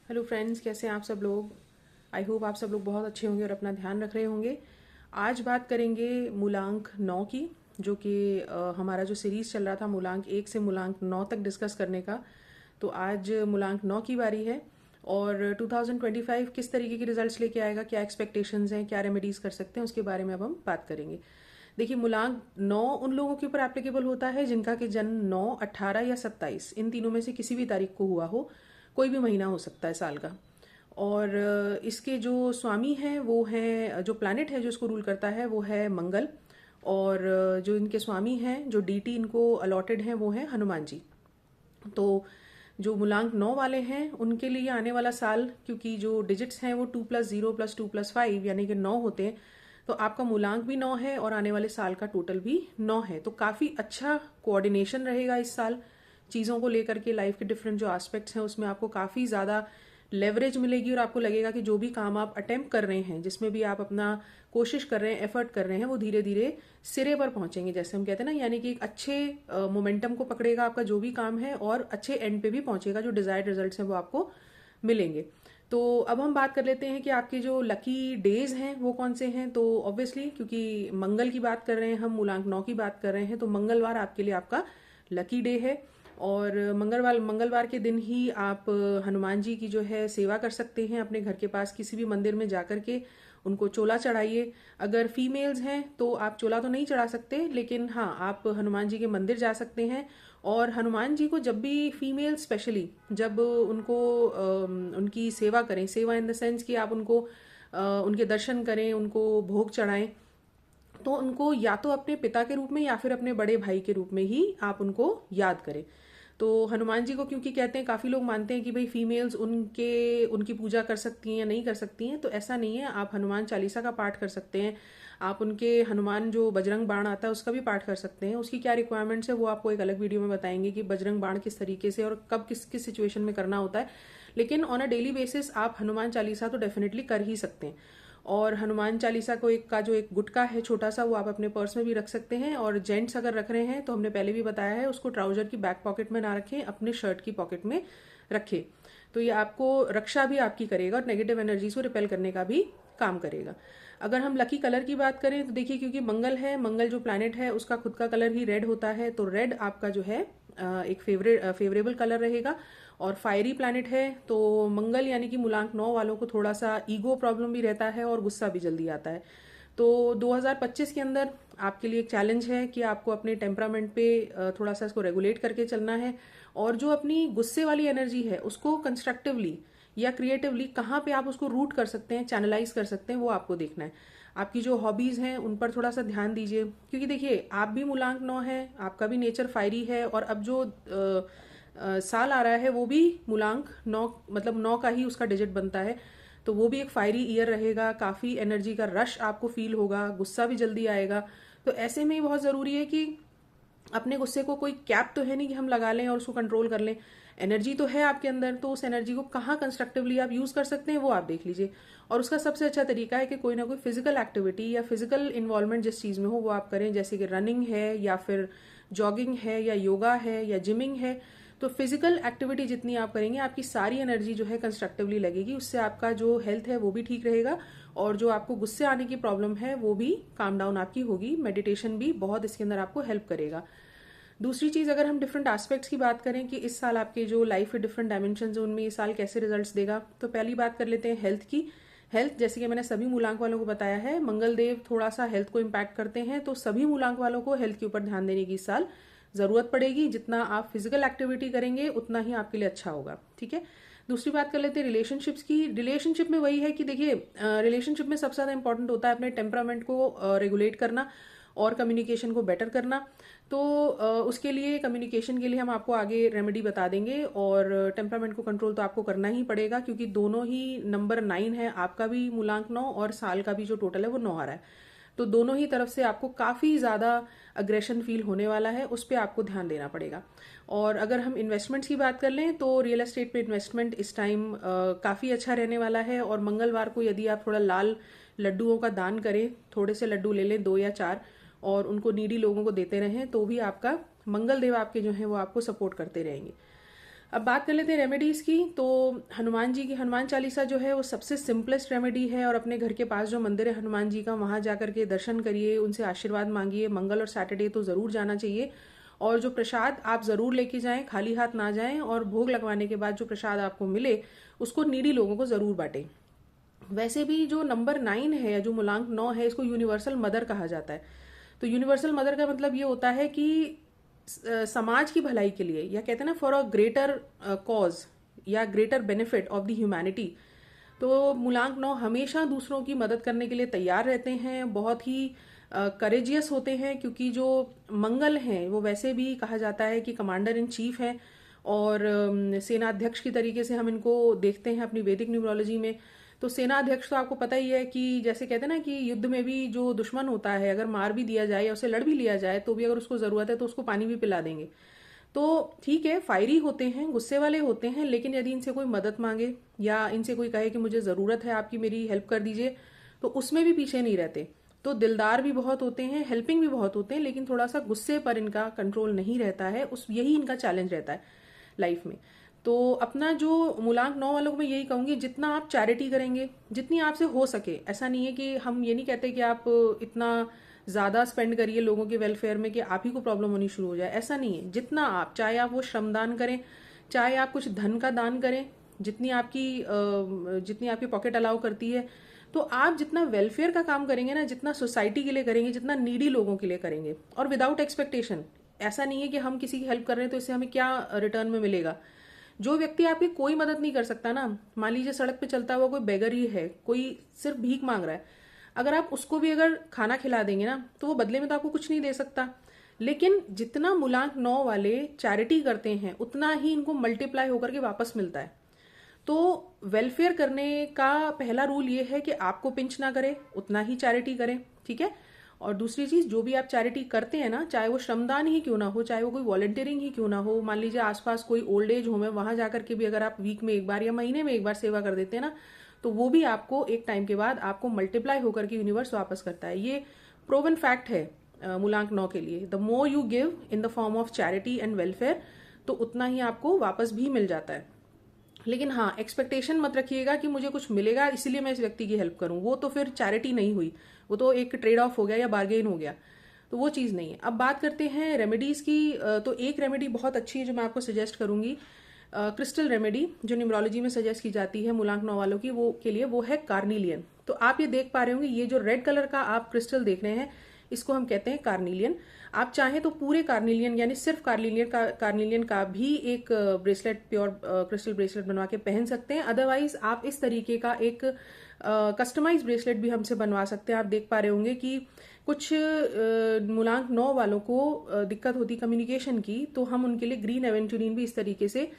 Hello friends, कैसे हैं आप सब लोग। आई होप आप सब लोग बहुत अच्छे होंगे और अपना ध्यान रख रहे होंगे। आज बात करेंगे मूलांक 9 की, जो कि हमारा जो सीरीज़ चल रहा था मूलांक 1 से मूलांक 9 तक डिस्कस करने का। तो आज मूलांक 9 की बारी है और 2025 किस तरीके के रिजल्ट्स लेके आएगा, क्या एक्सपेक्टेशंस हैं, क्या रेमेडीज़ कर सकते हैं, उसके बारे में अब हम बात करेंगे। देखिए, मूलांक 9 उन लोगों के ऊपर एप्लीकेबल होता है जिनका कि जन्म 9, 18 या 27 इन तीनों में से किसी भी तारीख को हुआ हो। कोई भी महीना हो सकता है साल का। और इसके जो स्वामी हैं वो हैं, जो प्लैनेट है जो इसको रूल करता है वो है मंगल। और जो इनके स्वामी हैं, जो डीटी इनको अलॉटेड हैं, वो हैं हनुमान जी। तो जो मूलांक 9 वाले हैं उनके लिए आने वाला साल, क्योंकि जो डिजिट्स हैं वो 2+0+2+5 यानी कि 9 होते हैं, तो आपका मूलांक भी 9 है और आने वाले साल का टोटल भी 9 है। तो काफ़ी अच्छा कोऑर्डिनेशन रहेगा इस साल चीज़ों को लेकर के। लाइफ के डिफरेंट जो एस्पेक्ट्स हैं उसमें आपको काफ़ी ज़्यादा लेवरेज मिलेगी और आपको लगेगा कि जो भी काम आप अटेम्प्ट कर रहे हैं, जिसमें भी आप अपना कोशिश कर रहे हैं, एफर्ट कर रहे हैं, वो धीरे धीरे सिरे पर पहुंचेंगे, जैसे हम कहते हैं ना। यानी कि एक अच्छे मोमेंटम को पकड़ेगा आपका जो भी काम है और अच्छे एंड पे भी पहुंचेगा। जो डिजायर्ड रिजल्ट्स हैं वो आपको मिलेंगे। तो अब हम बात कर लेते हैं कि आपके जो लकी डेज हैं वो कौन से हैं। तो ऑब्वियसली क्योंकि मंगल की बात कर रहे हैं हम, मूलांक 9 की बात कर रहे हैं, तो मंगलवार आपके लिए आपका लकी डे है। और मंगलवार के दिन ही आप हनुमान जी की जो है सेवा कर सकते हैं। अपने घर के पास किसी भी मंदिर में जाकर के उनको चोला चढ़ाइए। अगर फीमेल्स हैं तो आप चोला तो नहीं चढ़ा सकते, लेकिन हाँ, आप हनुमान जी के मंदिर जा सकते हैं। और हनुमान जी को जब भी फीमेल स्पेशली जब उनको उनकी सेवा करें, सेवा इन द सेंस कि आप उनको उनके दर्शन करें, उनको भोग चढ़ाएं, तो उनको या तो अपने पिता के रूप में या फिर अपने बड़े भाई के रूप में ही आप उनको याद करें। तो हनुमान जी को क्योंकि कहते हैं, काफ़ी लोग मानते हैं कि भाई फीमेल्स उनकी पूजा कर सकती हैं या नहीं कर सकती हैं, तो ऐसा नहीं है। आप हनुमान चालीसा का पाठ कर सकते हैं। आप उनके हनुमान जो बजरंग बाण आता है उसका भी पाठ कर सकते हैं। उसकी क्या रिक्वायरमेंट्स है वो आपको एक अलग वीडियो में बताएंगे कि बजरंग बाण किस तरीके से और कब किस किस सिचुएशन में करना होता है। लेकिन ऑन अ डेली बेसिस आप हनुमान चालीसा तो डेफिनेटली कर ही सकते हैं। और हनुमान चालीसा को जो एक गुटका है छोटा सा, वो आप अपने पर्स में भी रख सकते हैं। और जेंट्स अगर रख रहे हैं तो हमने पहले भी बताया है, उसको ट्राउजर की बैक पॉकेट में ना रखें, अपने शर्ट की पॉकेट में रखें। तो ये आपको रक्षा भी आपकी करेगा और नेगेटिव एनर्जीज को रिपेल करने का भी काम करेगा। अगर हम लकी कलर की बात करें तो देखिए, क्योंकि मंगल है, मंगल जो प्लैनेट है उसका खुद का कलर ही रेड होता है, तो रेड आपका जो है एक फेवरेबल कलर रहेगा। और फायरी प्लैनेट है तो मंगल यानी कि मूलांक 9 वालों को थोड़ा सा ईगो प्रॉब्लम भी रहता है और गुस्सा भी जल्दी आता है। तो 2025 के अंदर आपके लिए एक चैलेंज है कि आपको अपने टेम्परामेंट पे थोड़ा सा इसको रेगुलेट करके चलना है। और जो अपनी गुस्से वाली एनर्जी है उसको कंस्ट्रक्टिवली या क्रिएटिवली कहाँ पे आप उसको रूट कर सकते हैं, चैनलाइज कर सकते हैं, वो आपको देखना है। आपकी जो हॉबीज हैं उन पर थोड़ा सा ध्यान दीजिए, क्योंकि देखिए आप भी मूलांक 9 है, आपका भी नेचर फायरी है, और अब जो साल आ रहा है वो भी मूलांक 9 मतलब 9 का ही उसका डिजिट बनता है। तो वो भी एक फायरी ईयर रहेगा, काफ़ी एनर्जी का रश आपको फील होगा, गुस्सा भी जल्दी आएगा। तो ऐसे में ही बहुत ज़रूरी है कि अपने गुस्से को कोई कैप तो है नहीं कि हम लगा लें और उसको कंट्रोल कर लें। एनर्जी तो है आपके अंदर, तो उस एनर्जी को कहाँ कंस्ट्रक्टिवली आप यूज़ कर सकते हैं वो आप देख लीजिए। और उसका सबसे अच्छा तरीका है कि कोई ना कोई फिजिकल एक्टिविटी या फिजिकल इन्वॉल्वमेंट जिस चीज़ में हो वो आप करें, जैसे कि रनिंग है या फिर जॉगिंग है या योगा है या जिमिंग है। तो फिजिकल एक्टिविटी जितनी आप करेंगे आपकी सारी एनर्जी जो है कंस्ट्रक्टिवली लगेगी, उससे आपका जो हेल्थ है वो भी ठीक रहेगा और जो आपको गुस्से आने की प्रॉब्लम है वो भी काम डाउन आपकी होगी। मेडिटेशन भी बहुत इसके अंदर आपको हेल्प करेगा। दूसरी चीज़, अगर हम डिफरेंट एस्पेक्ट्स की बात करें कि इस साल आपके जो लाइफ के डिफरेंट डायमेंशन है उनमें इस साल कैसे रिजल्ट्स देगा, तो पहली बात कर लेते हैं हेल्थ की। हेल्थ, जैसे कि मैंने सभी मूलांक वालों को बताया है, मंगल देव थोड़ा सा हेल्थ को इम्पैक्ट करते हैं, तो सभी मूलांक वालों को हेल्थ के ऊपर ध्यान देने की इस साल ज़रूरत पड़ेगी। जितना आप फिजिकल एक्टिविटी करेंगे उतना ही आपके लिए अच्छा होगा, ठीक है। दूसरी बात कर लेते हैं रिलेशनशिप्स की। रिलेशनशिप में वही है कि देखिए, रिलेशनशिप में सबसे ज़्यादा इंपॉर्टेंट होता है अपने टेम्परामेंट को रेगुलेट करना और कम्युनिकेशन को बेटर करना। तो उसके लिए, कम्युनिकेशन के लिए हम आपको आगे रेमेडी बता देंगे। और टेम्परामेंट को कंट्रोल तो आपको करना ही पड़ेगा, क्योंकि दोनों ही नंबर 9 है, आपका भी मूलांक 9 और साल का भी जो टोटल है वो 9 आ रहा है। तो दोनों ही तरफ से आपको काफ़ी ज़्यादा अग्रेशन फील होने वाला है, उस पर आपको ध्यान देना पड़ेगा। और अगर हम इन्वेस्टमेंट्स की बात कर लें तो रियल एस्टेट पे इन्वेस्टमेंट इस टाइम काफ़ी अच्छा रहने वाला है। और मंगलवार को यदि आप थोड़ा लाल लड्डुओं का दान करें, थोड़े से लड्डू ले लें, 2 या 4, और उनको नीडी लोगों को देते रहें, तो भी आपका मंगल देव आपके जो है वो आपको सपोर्ट करते रहेंगे। अब बात कर लेते हैं रेमेडीज़ की। तो हनुमान जी की हनुमान चालीसा जो है वो सबसे सिंपलेस्ट रेमेडी है, और अपने घर के पास जो मंदिर है हनुमान जी का, वहाँ जा कर के दर्शन करिए, उनसे आशीर्वाद मांगिए। मंगल और सैटरडे तो ज़रूर जाना चाहिए, और जो प्रसाद आप ज़रूर लेके जाएं, खाली हाथ ना जाएं, और भोग लगवाने के बाद जो प्रसाद आपको मिले उसको नीडी लोगों को ज़रूर बांटें। वैसे भी जो नंबर 9 है या जो मूलांक 9 है, इसको यूनिवर्सल मदर कहा जाता है। तो यूनिवर्सल मदर का मतलब ये होता है कि समाज की भलाई के लिए, या कहते हैं ना फॉर अ ग्रेटर कॉज या greater benefit of the humanity. तो मूलांक 9 हमेशा दूसरों की मदद करने के लिए तैयार रहते हैं, बहुत ही करेजियस होते हैं, क्योंकि जो मंगल हैं वो वैसे भी कहा जाता है कि कमांडर इन चीफ हैं, और सेनाध्यक्ष की तरीके से हम इनको देखते हैं अपनी वैदिक न्यूमरोलॉजी में। तो सेना अध्यक्ष तो आपको पता ही है कि जैसे कहते हैं ना कि युद्ध में भी जो दुश्मन होता है, अगर मार भी दिया जाए या उसे लड़ भी लिया जाए, तो भी अगर उसको ज़रूरत है तो उसको पानी भी पिला देंगे। तो ठीक है, फायरी होते हैं, गुस्से वाले होते हैं, लेकिन यदि इनसे कोई मदद मांगे या इनसे कोई कहे कि मुझे ज़रूरत है आपकी, मेरी हेल्प कर दीजिए, तो उसमें भी पीछे नहीं रहते। तो दिलदार भी बहुत होते हैं, हेल्पिंग भी बहुत होते हैं, लेकिन थोड़ा सा गुस्से पर इनका कंट्रोल नहीं रहता है। यही इनका चैलेंज रहता है लाइफ में। तो अपना जो मूलांक 9 वालों को मैं यही कहूंगी, जितना आप चैरिटी करेंगे, जितनी आपसे हो सके। ऐसा नहीं है कि हम ये नहीं कहते कि आप इतना ज़्यादा स्पेंड करिए लोगों के वेलफेयर में कि आप ही को प्रॉब्लम होनी शुरू हो जाए, ऐसा नहीं है। जितना आप, चाहे आप वो श्रमदान करें, चाहे आप कुछ धन का दान करें, जितनी आपकी पॉकेट अलाउ करती है, तो आप जितना वेलफेयर का काम करेंगे ना, जितना सोसाइटी के लिए करेंगे, जितना नीडी लोगों के लिए करेंगे, और विदाउट एक्सपेक्टेशन। ऐसा नहीं है कि हम किसी की हेल्प कर रहे हैं तो इससे हमें क्या रिटर्न में मिलेगा। जो व्यक्ति आपकी कोई मदद नहीं कर सकता ना, मान लीजिए सड़क पे चलता हुआ कोई बेगर ही है, कोई सिर्फ भीख मांग रहा है, अगर आप उसको भी अगर खाना खिला देंगे ना, तो वो बदले में तो आपको कुछ नहीं दे सकता। लेकिन जितना मूलांक 9 वाले चैरिटी करते हैं, उतना ही इनको मल्टीप्लाई होकर के वापस मिलता है। तो वेलफेयर करने का पहला रूल ये है कि आपको पिंच ना करे, उतना ही चैरिटी करें, ठीक है। और दूसरी चीज, जो भी आप चैरिटी करते हैं ना, चाहे वो श्रमदान ही क्यों ना हो, चाहे वो कोई वॉलंटियरिंग ही क्यों ना हो, मान लीजिए आसपास कोई ओल्ड एज होम है, वहां जाकर के भी अगर आप वीक में एक बार या महीने में एक बार सेवा कर देते हैं ना, तो वो भी आपको एक टाइम के बाद आपको मल्टीप्लाई होकर के यूनिवर्स वापस करता है। ये प्रूवन फैक्ट है मूलांक 9 के लिए। The more you give in the form of charity and welfare, तो उतना ही आपको वापस भी मिल जाता है। लेकिन हाँ, एक्सपेक्टेशन मत रखिएगा कि मुझे कुछ मिलेगा इसलिए मैं इस व्यक्ति की हेल्प करूं, वो तो फिर चैरिटी नहीं हुई, वो तो एक ट्रेड ऑफ हो गया या बार्गेन हो गया, तो वो चीज़ नहीं है। अब बात करते हैं रेमेडीज़ की। तो एक रेमेडी बहुत अच्छी है जो मैं आपको सजेस्ट करूंगी, क्रिस्टल रेमेडी, जो न्यूमरोलॉजी में सजेस्ट की जाती है मूलांक 9 वालों की, वो के लिए वो है कार्निलियन। तो आप ये देख पा रहे होंगे, ये जो रेड कलर का आप क्रिस्टल देख रहे हैं, इसको हम कहते हैं कार्निलियन। आप चाहें तो पूरे कार्निलियन यानी सिर्फ कार्निलियन का भी एक ब्रेसलेट, प्योर क्रिस्टल ब्रेसलेट बनवा के पहन सकते हैं। अदरवाइज आप इस तरीके का एक कस्टमाइज ब्रेसलेट भी हमसे बनवा सकते हैं। आप देख पा रहे होंगे कि कुछ मूलांक 9 वालों को दिक्कत होती कम्युनिकेशन की, तो हम उनके लिए ग्रीन एवेंचुरिन भी इस तरीके से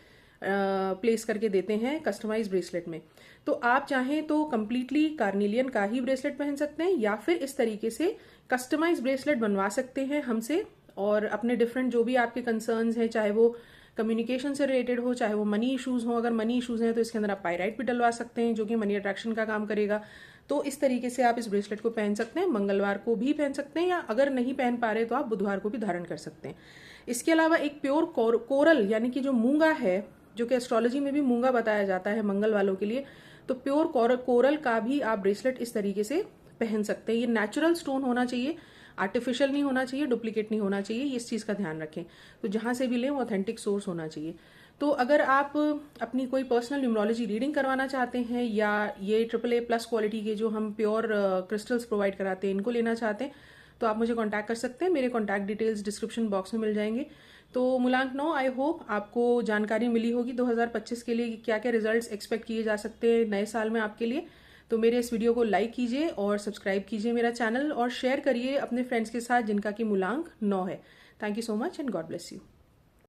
प्लेस करके देते हैं कस्टमाइज ब्रेसलेट में। तो आप चाहें तो कंप्लीटली कार्निलियन का ही ब्रेसलेट पहन सकते हैं, या फिर इस तरीके से कस्टमाइज ब्रेसलेट बनवा सकते हैं हमसे, और अपने डिफरेंट जो भी आपके कंसर्न्स हैं, चाहे वो कम्युनिकेशन से रिलेटेड हो, चाहे वो मनी इश्यूज हो। अगर मनी इश्यूज हैं तो इसके अंदर आप पायराइट भी डलवा सकते हैं, जो कि मनी अट्रैक्शन का काम करेगा। तो इस तरीके से आप इस ब्रेसलेट को पहन सकते हैं। मंगलवार को भी पहन सकते हैं, या अगर नहीं पहन पा रहे तो आप बुधवार को भी धारण कर सकते हैं। इसके अलावा एक प्योर कोरल यानी कि जो मूंगा है, जो कि एस्ट्रोलॉजी में भी मूंगा बताया जाता है मंगल वालों के लिए, तो प्योर कोरल का भी आप ब्रेसलेट इस तरीके से पहन सकते हैं। ये नेचुरल स्टोन होना चाहिए, आर्टिफिशियल नहीं होना चाहिए, डुप्लीकेट नहीं होना चाहिए, इस चीज़ का ध्यान रखें। तो जहां से भी लें वो ऑथेंटिक सोर्स होना चाहिए। तो अगर आप अपनी कोई पर्सनल न्यूमरोलॉजी रीडिंग करवाना चाहते हैं, या ये AAA+ क्वालिटी के जो हम प्योर क्रिस्टल्स प्रोवाइड कराते हैं, इनको लेना चाहते हैं, तो आप मुझे कांटेक्ट कर सकते हैं। मेरे कांटेक्ट डिटेल्स डिस्क्रिप्शन बॉक्स में मिल जाएंगे। तो मूलांक 9, आई होप आपको जानकारी मिली होगी 2025 के लिए क्या क्या रिजल्ट्स एक्सपेक्ट किए जा सकते हैं नए साल में आपके लिए। तो मेरे इस वीडियो को लाइक कीजिए और सब्सक्राइब कीजिए मेरा चैनल, और शेयर करिए अपने फ्रेंड्स के साथ जिनका कि मूलांक 9 है। Thank you so much and God bless you.